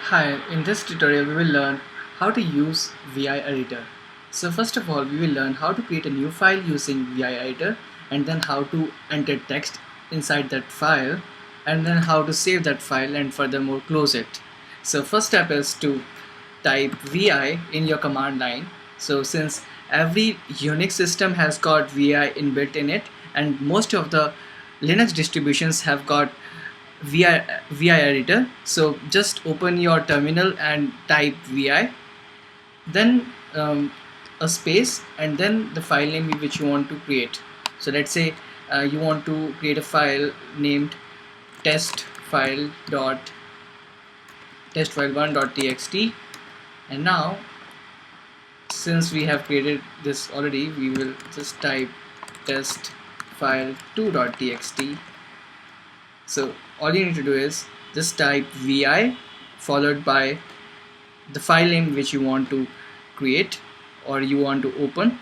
Hi, in this tutorial we will learn how to use VI editor. So first of all we will learn how to create a new file using VI editor, and then how to enter text inside that file, and then how to save that file and furthermore close it. So first step is to type VI in your command line. So since every Unix system has got VI inbuilt in it, and most of the Linux distributions have got VI editor, so just open your terminal and type VI, then a space, and then the file name which you want to create. So let's say you want to create a file named test file dot testfile1.txt, and now since we have created this already, we will just type test file2.txt. So all you need to do is just type vi followed by the file name which you want to create or you want to open.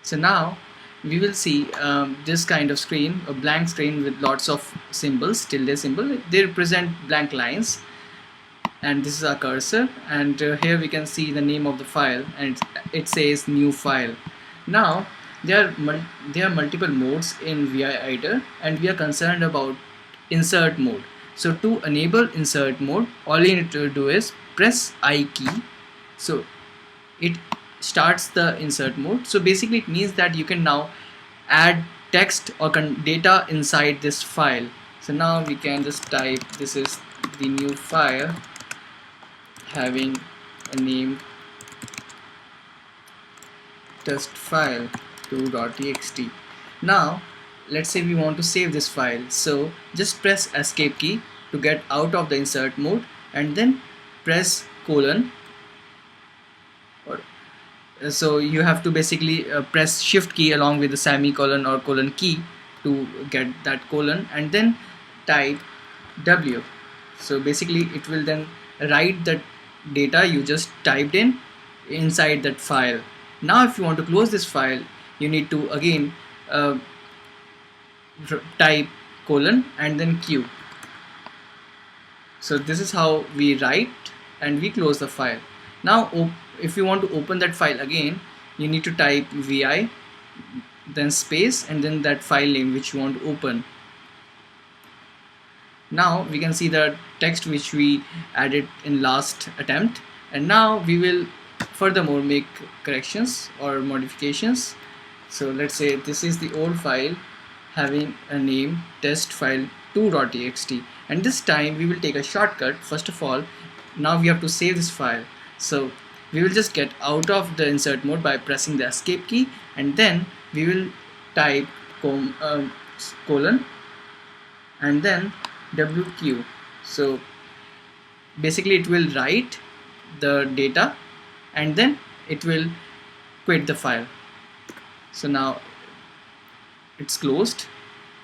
So now we will see this kind of screen, a blank screen with lots of symbols, tilde symbol. They represent blank lines, and this is our cursor, and here we can see the name of the file, and it says new file. Now there are multiple modes in VI editor, and we are concerned about insert mode. So to enable insert mode, all you need to do is press I key, so it starts the insert mode. So basically it means that you can now add text or data inside this file. So now we can just type, this is the new file having a name test file2.txt. Now let's say we want to save this file, so just press escape key to get out of the insert mode, and then press colon, so you have to basically press shift key along with the semicolon or colon key to get that colon, and then type W. So basically it will then write the data you just typed in inside that file. Now if you want to close this file, you need to again type colon and then Q. So this is how we write and we close the file. Now if you want to open that file again, you need to type vi, then space, and then that file name which you want to open. Now we can see the text which we added in last attempt, and now we will furthermore make corrections or modifications. So let's say this is the old file having a name test file2.txt, and this time we will take a shortcut. First of all, now we have to save this file, so we will just get out of the insert mode by pressing the escape key, and then we will type colon and then WQ. So basically it will write the data and then it will quit the file. So now it's closed,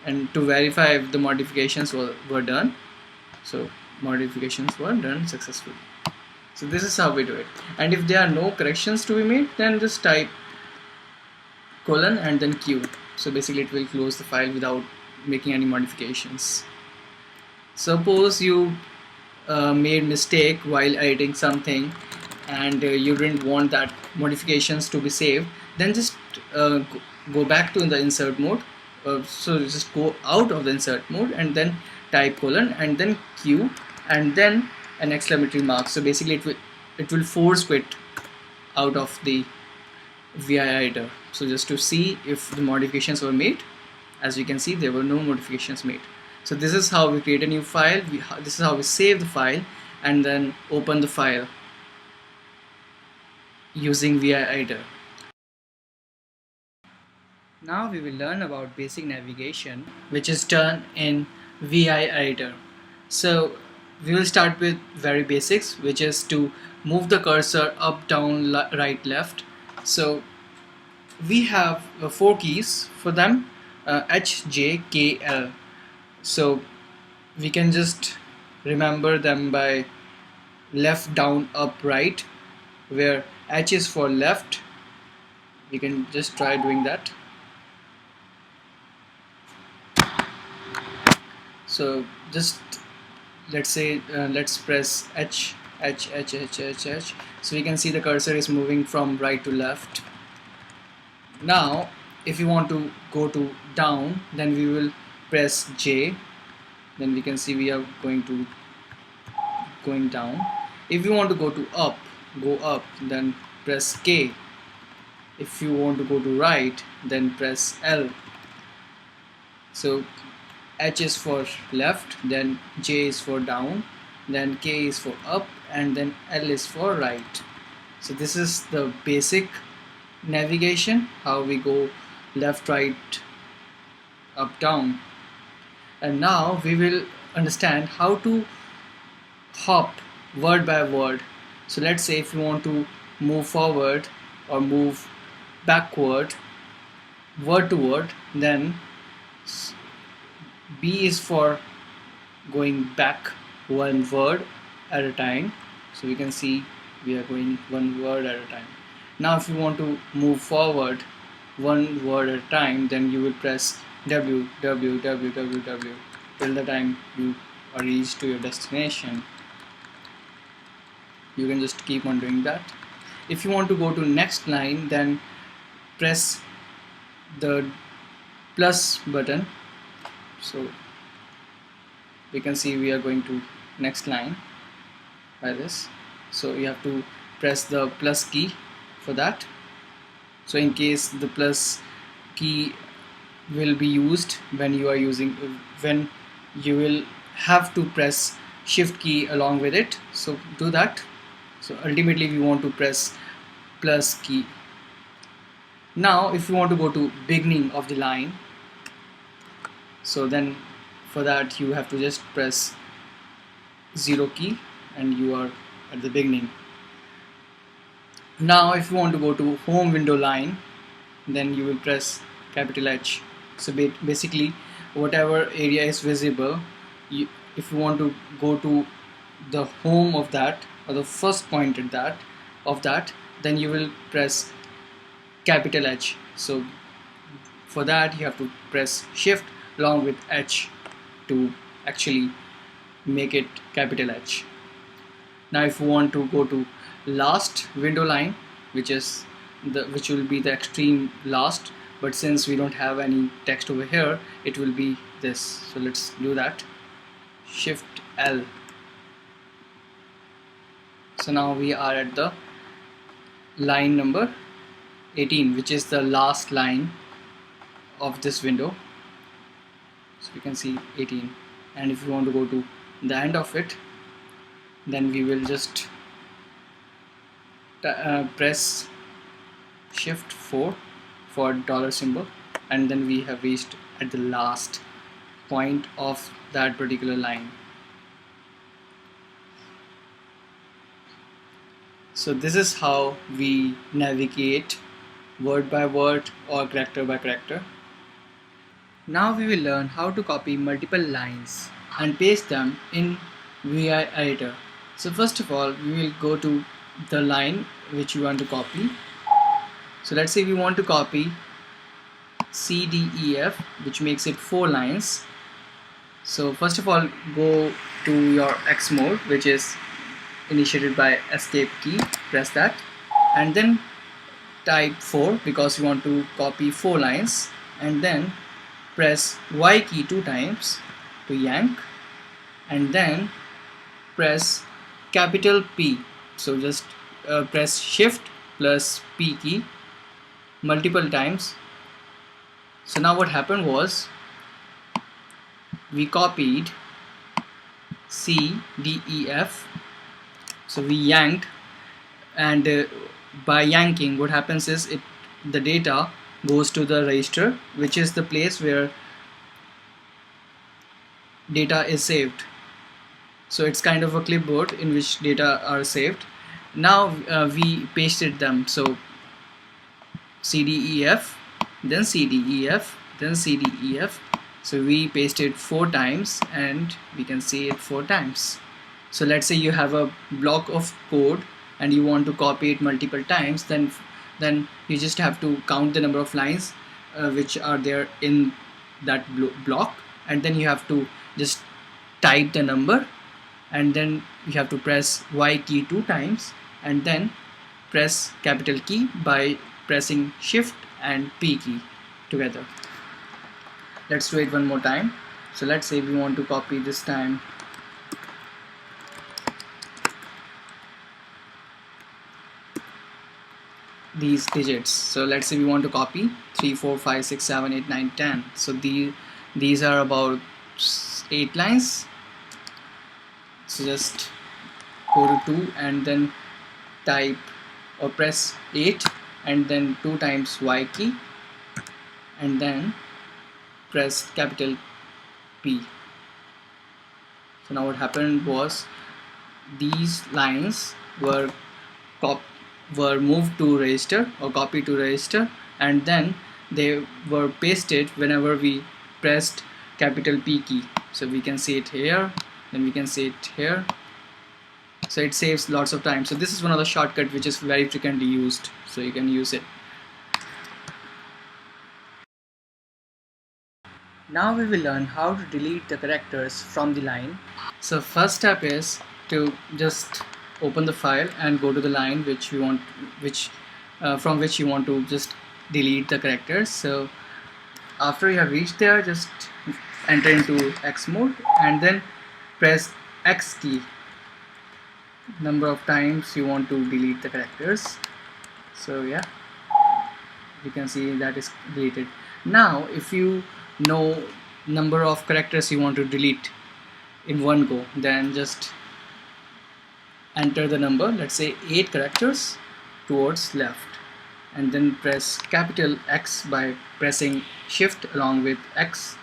and to verify if the modifications were done, so modifications were done successfully. So this is how we do it, and if there are no corrections to be made, then just type colon and then Q. So basically it will close the file without making any modifications. Suppose you made mistake while editing something and you didn't want that modifications to be saved, then just go back to the insert mode. So just go out of the insert mode and then type colon and then Q and then an exclamatory mark. So basically it will force quit out of the VI editor. So just to see if the modifications were made, as you can see there were no modifications made. So this is how we create a new file. This is how we save the file and then open the file using VI editor. Now we will learn about basic navigation, which is done in VI editor. So we will start with very basics, which is to move the cursor up, down, right, left. So we have 4 keys for them, H, J, K, L. So we can just remember them by left, down, up, right, where H is for left. We can just try doing that. So just let's say let's press H, H, H, H, H, H. So you can see the cursor is moving from right to left. Now if you want to go to down, then we will press J. Then we can see we are going down. If you want to go up, then press K. If you want to go to right, then press L. So H is for left, then J is for down, then K is for up, and then L is for right. So this is the basic navigation, how we go left, right, up, down. And now we will understand how to hop word by word. So let's say if you want to move forward or move backward word to word, then B is for going back one word at a time. So we can see we are going one word at a time. Now if you want to move forward one word at a time, then you will press W, W, W, W, W till the time you are reached to your destination. You can just keep on doing that. If you want to go to next line, then press the plus button. So we can see we are going to next line by this. So you have to press the plus key for that. So in case the plus key will be used when you are when you will have to press shift key along with it, so do that. So ultimately we want to press plus key. Now if you want to go to beginning of the line, so then for that you have to just press 0 key and you are at the beginning. Now if you want to go to home window line, then you will press capital H. So basically whatever area is visible, if you want to go to the home of that or the first point at that, then you will press capital H. So for that you have to press shift along with H to actually make it capital H. Now if you want to go to last window line, which will be the extreme last, but since we don't have any text over here, it will be this. So let's do that. Shift L. So now we are at the line number 18, which is the last line of this window. So we can see 18, and if you want to go to the end of it, then we will just press shift 4 for dollar symbol, and then we have reached at the last point of that particular line. So this is how we navigate word by word or character by character. Now we will learn how to copy multiple lines and paste them in VI editor. So first of all, we will go to the line which we want to copy. So let's say we want to copy C, D, E, F, which makes it 4 lines. So first of all, go to your X mode, which is initiated by escape key, press that, and then type 4 because you want to copy 4 lines, and then press Y key 2 times to yank, and then press capital P. So just press shift plus P key multiple times. So now what happened was we copied C, D, E, F. So we yanked, and by yanking what happens is the data goes to the register, which is the place where data is saved. So it's kind of a clipboard in which data are saved. Now we pasted them. So C, D, E, F, then C, D, E, F, then C, D, E, F. So we pasted 4 times and we can see it 4 times. So let's say you have a block of code and you want to copy it multiple times, then you just have to count the number of lines which are there in that block, and then you have to just type the number and then you have to press Y key 2 times, and then press capital key by pressing Shift and P key together. Let's do it one more time. So let's say we want to copy this time these digits. So let's say we want to copy 3 4 5 6 7 8 9 10. So these are about 8 lines. So just go to 2 and then type or press 8 and then 2 times Y key and then press capital P. So now what happened was these lines were moved to register or copied to register, and then they were pasted whenever we pressed capital P key. So we can see it here, then we can see it here. So it saves lots of time. So this is one of the shortcut which is very frequently used, so you can use it. Now we will learn how to delete the characters from the line. So first step is to just open the file and go to the line which we want, from which you want to just delete the characters. So after you have reached there, just enter into X mode and then press X key number of times you want to delete the characters. So yeah, you can see that is deleted. Now if you know number of characters you want to delete in one go, then just enter the number, let's say 8 characters towards left, and then press capital X by pressing Shift along with X.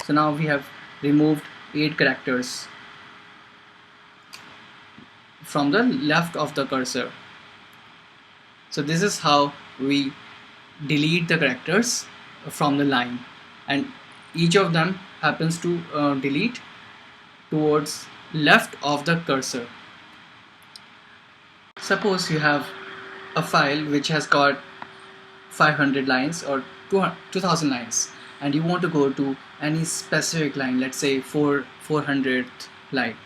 So now we have removed 8 characters from the left of the cursor. So this is how we delete the characters from the line, and each of them happens to delete towards left of the cursor. Suppose you have a file which has got 500 lines or 2000 lines, and you want to go to any specific line, let's say 400th line.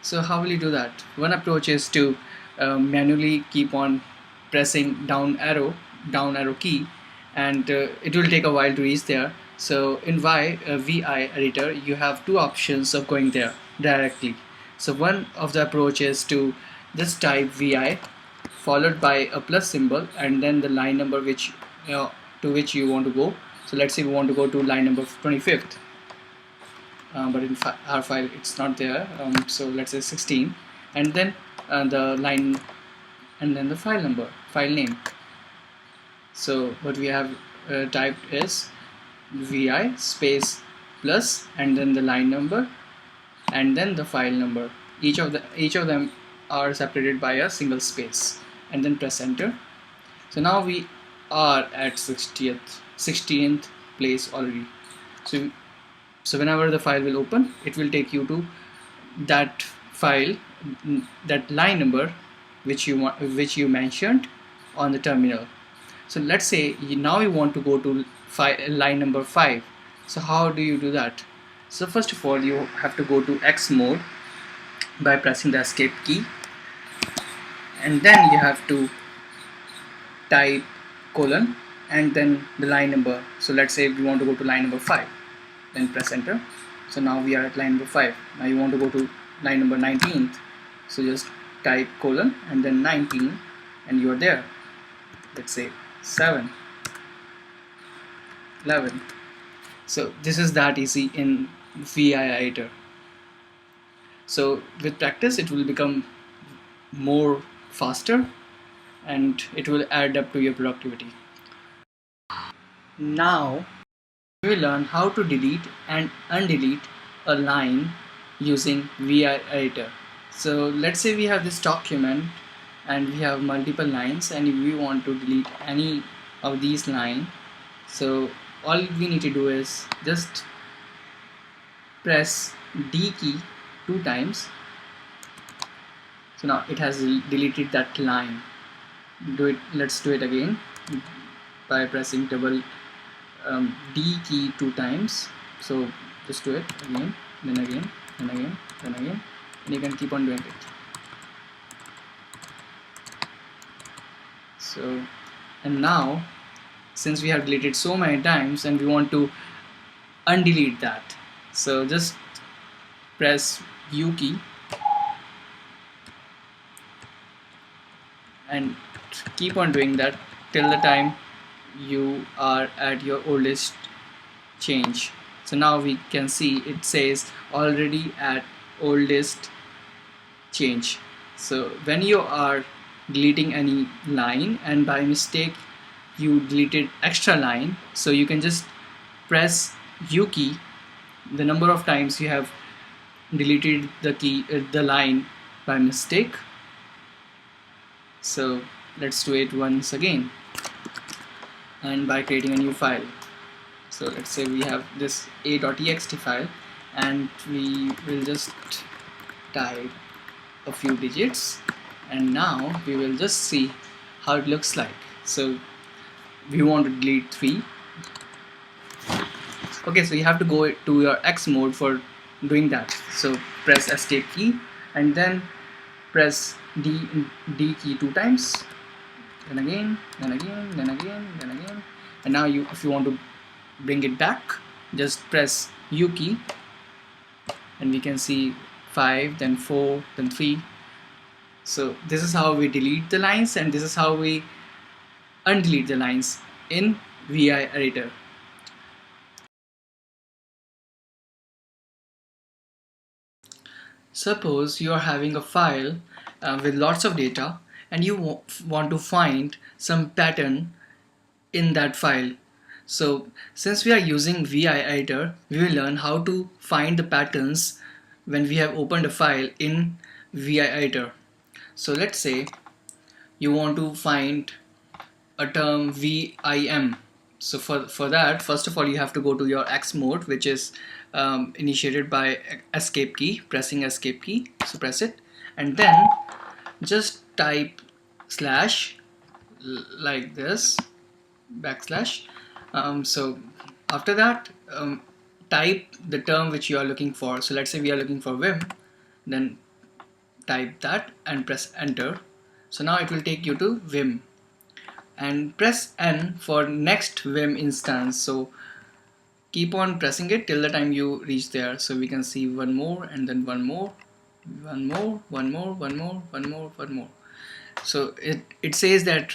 So how will you do that? One approach is to manually keep on pressing down arrow key, and it will take a while to reach there. So in VI editor you have 2 options of going there directly. So one of the approach is to just type VI followed by a plus symbol and then the line number which to which you want to go. So let's say we want to go to line number 25th, but in our file it's not there, so let's say 16, and then the line and then the file name. So what we have typed is VI space plus and then the line number and then the file number. Each of them are separated by a single space, and then press enter. So now we are at 16th place already. So whenever the file will open, it will take you to that file, that line number which you mentioned on the terminal. So let's say now you want to go to line number 5. So how do you do that? So first of all, you have to go to X mode by pressing the escape key, and then you have to type colon and then the line number. So let's say we want to go to line number 5, then press enter. So now we are at line number 5. Now you want to go to line number 19th, so just type colon and then 19 and you are there. Let's say 7, 11. So this is that easy in VI editor. So with practice it will become more faster and it will add up to your productivity. Now we will learn how to delete and undelete a line using VI editor. So let's say we have this document and we have multiple lines, and if we want to delete any of these lines, so all we need to do is just press D key 2 times. So now it has deleted that line. Let's do it again by pressing double D key 2 times. So just do it again, then again, then again, then again. and you can keep on doing it. So, and now since we have deleted so many times and we want to undelete that, so just press U key and keep on doing that till the time you are at your oldest change. So now we can see it says already at oldest change. So when you are deleting any line and by mistake you deleted extra line, so you can just press U key the number of times you have deleted the line by mistake. So let's do it once again, and by creating a new file. So let's say we have this a.txt file and we will just type a few digits, and now we will just see how it looks like. So we want to delete 3. Okay, so you have to go to your X mode for doing that. So press escape key and then press D key 2 times, then again, then again, then again, then again, and now if you want to bring it back, just press U key and we can see 5, then 4, then 3. So this is how we delete the lines, and this is how we undelete the lines in VI editor. Suppose you are having a file with lots of data and you want to find some pattern in that file. So since we are using VI editor, we will learn how to find the patterns when we have opened a file in VI editor. So let's say you want to find a term VIM. So for that, first of all, you have to go to your X mode, which is initiated by escape key, pressing escape key. So press it and then just type slash like this, backslash. So after that, type the term which you are looking for. So let's say we are looking for Vim, then type that and press enter. So now it will take you to Vim, and press N for next Vim instance. So keep on pressing it till the time you reach there. So we can see one more and then one more, one more, one more, one more, one more, one more. So it says that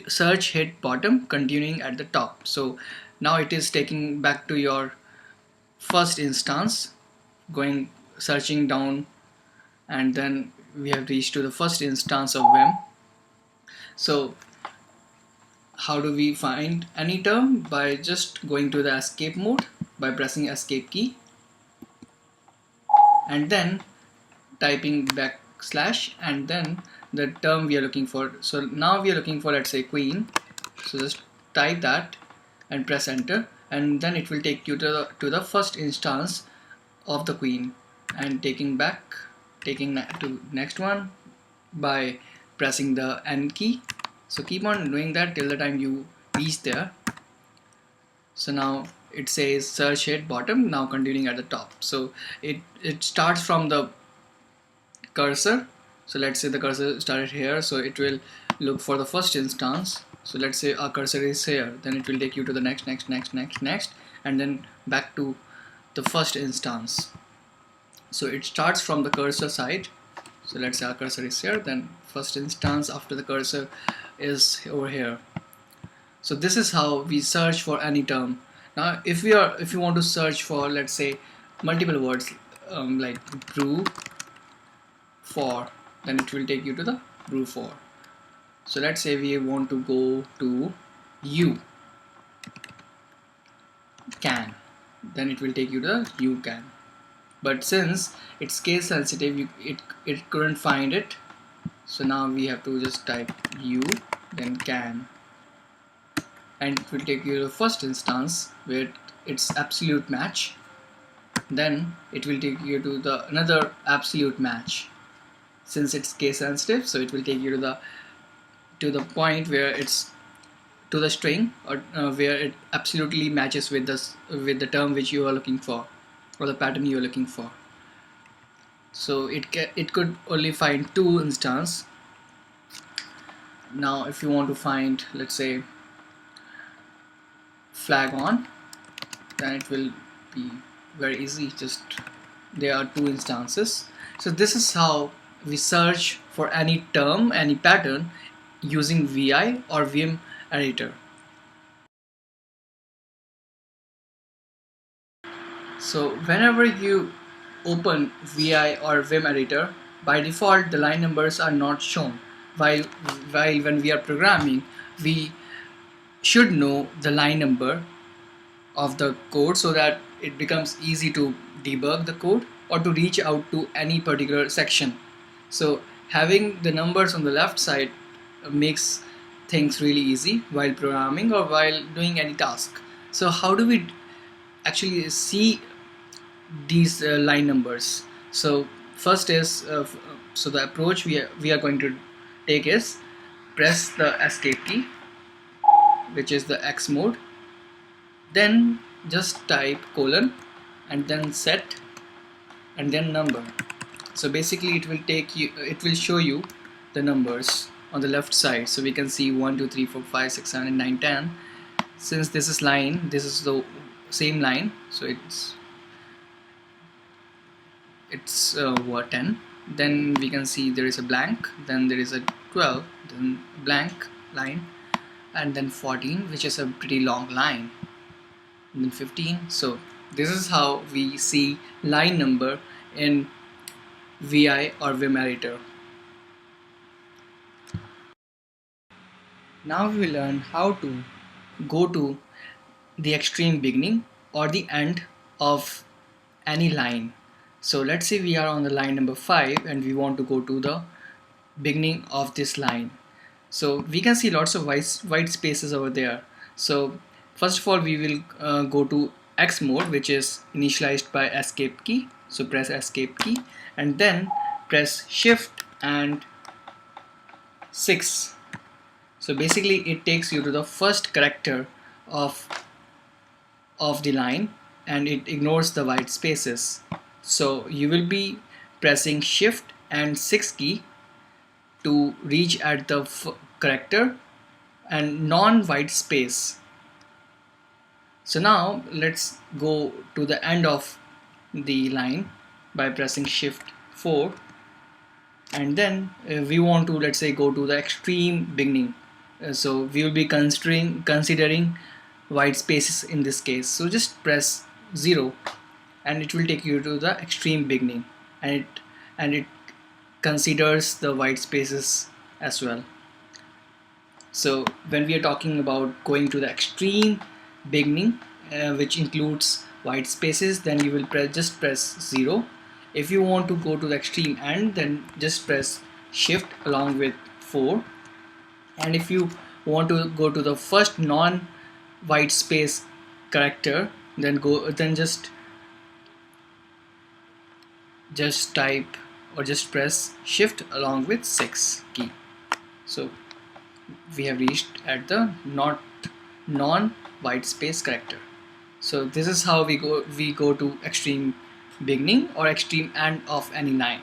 search hit bottom, continuing at the top. So now it is taking back to your first instance, going searching down, and then we have reached to the first instance of Vim. So how do we find any term? By just going to the escape mode by pressing escape key and then typing backslash and then the term we are looking for. So now we are looking for, let's say, queen. So just type that and press enter, and then it will take you to the first instance of the queen, and taking to next one by pressing the N key. So keep on doing that till the time you reach there. So now it says search hit bottom, now continuing at the top. So it starts from the cursor. So let's say the cursor started here, so it will look for the first instance. So let's say our cursor is here, then it will take you to the next, and then back to the first instance. So it starts from the cursor side. So let's say our cursor is here, then first instance after the cursor is over here. So this is how we search for any term. Now if you want to search for, let's say, multiple words like brew for, then it will take you to the brew for. So let's say we want to go to you can, then it will take you to the you can. But since it's case sensitive, it couldn't find it. So now we have to just type you, then can, and it will take you to the first instance where it's absolute match. Then it will take you to the another absolute match. Since it's case sensitive, so it will take you to the point where it's to the string, or where it absolutely matches with the term which you are looking for, or the pattern you are looking for. so it could only find two instance. Now if you want to find, let's say, flag on, then it will be very easy. Just there are two instances. So this is how we search for any term, any pattern using VI or Vim editor. So whenever you open VI or Vim editor, by default the line numbers are not shown. While when we are programming, we should know the line number of the code so that it becomes easy to debug the code or to reach out to any particular section. So having the numbers on the left side makes things really easy while programming or while doing any task. So how do we actually see these line numbers? So first is so the approach we are going to take is press the escape key, which is the X mode, then just type colon and then set and then number. So basically it will show you the numbers on the left side, so we can see 1 2 3 4 5 6 7 8 9 10. Since this is line, this is the same line, so it's what 10. Then we can see there is a blank, then there is a 12, then blank line, and then 14, which is a pretty long line, and then 15. So this is how we see line number in VI or Vim editor. Now we will learn how to go to the extreme beginning or the end of any line. So let's say we are on the line number 5 and we want to go to the beginning of this line. So we can see lots of white spaces over there. So first of all we will go to X mode, which is initialized by escape key. So press escape key and then press shift and 6. So basically it takes you to the first character of the line and it ignores the white spaces. So you will be pressing shift and 6 key to reach at the character and non-white space. So now let's go to the end of the line by pressing shift 4, and then we want to, let's say, go to the extreme beginning. So we will be considering white spaces in this case. So just press 0 and it will take you to the extreme beginning, and it considers the white spaces as well. So when we are talking about going to the extreme beginning, which includes white spaces, then you will just press 0. If you want to go to the extreme end, then just press shift along with 4. And if you want to go to the first non white space character, then just type or just press shift along with 6 key. So we have reached at the non white space character. So this is how we go to extreme beginning or extreme end of any line.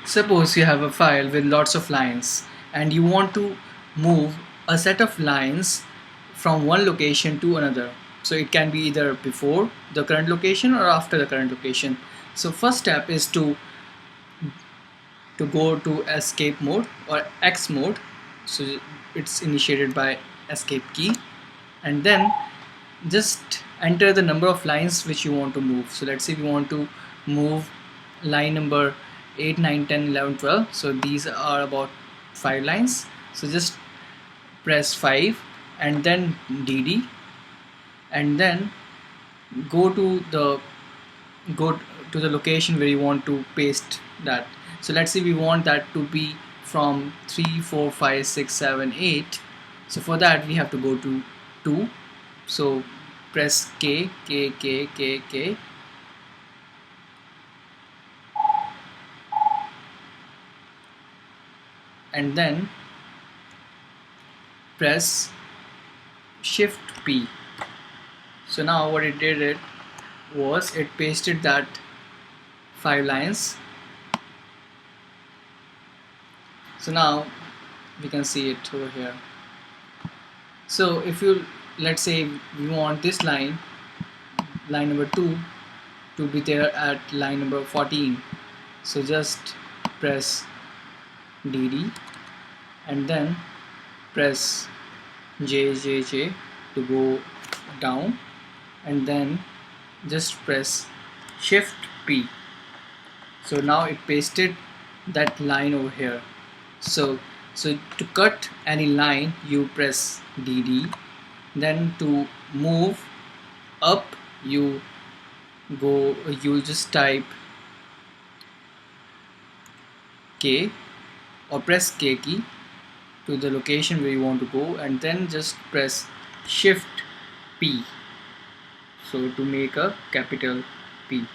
Suppose you have a file with lots of lines and you want to move a set of lines from one location to another. So it can be either before the current location or after the current location. So first step is to go to escape mode or X mode. So it's initiated by escape key, and then just enter the number of lines which you want to move. So let's say we want to move line number 8 9 10 11 12. So these are about 5 lines. So just press 5 and then DD, and then go to the location where you want to paste that. So let's say we want that to be from 3 4 5 6 7 8. So for that we have to go to 2. So press K K K K K, and then press shift P. So now what it was it pasted that 5 lines. So now we can see it over here. So if you, let's say we want this line number 2 to be there at line number 14, so just press DD and then press JJJ to go down, and then just press Shift P. So now it pasted that line over here. So to cut any line you press DD, then to move up you just type K or press K key to the location where you want to go, and then just press Shift P, so to make a capital P,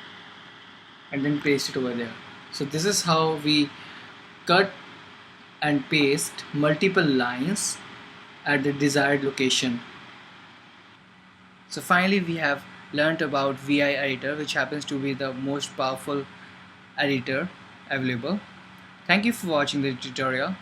and then paste it over there. So this is how we cut and paste multiple lines at the desired location. So finally we have learnt about VI editor, which happens to be the most powerful editor available. Thank you for watching the tutorial.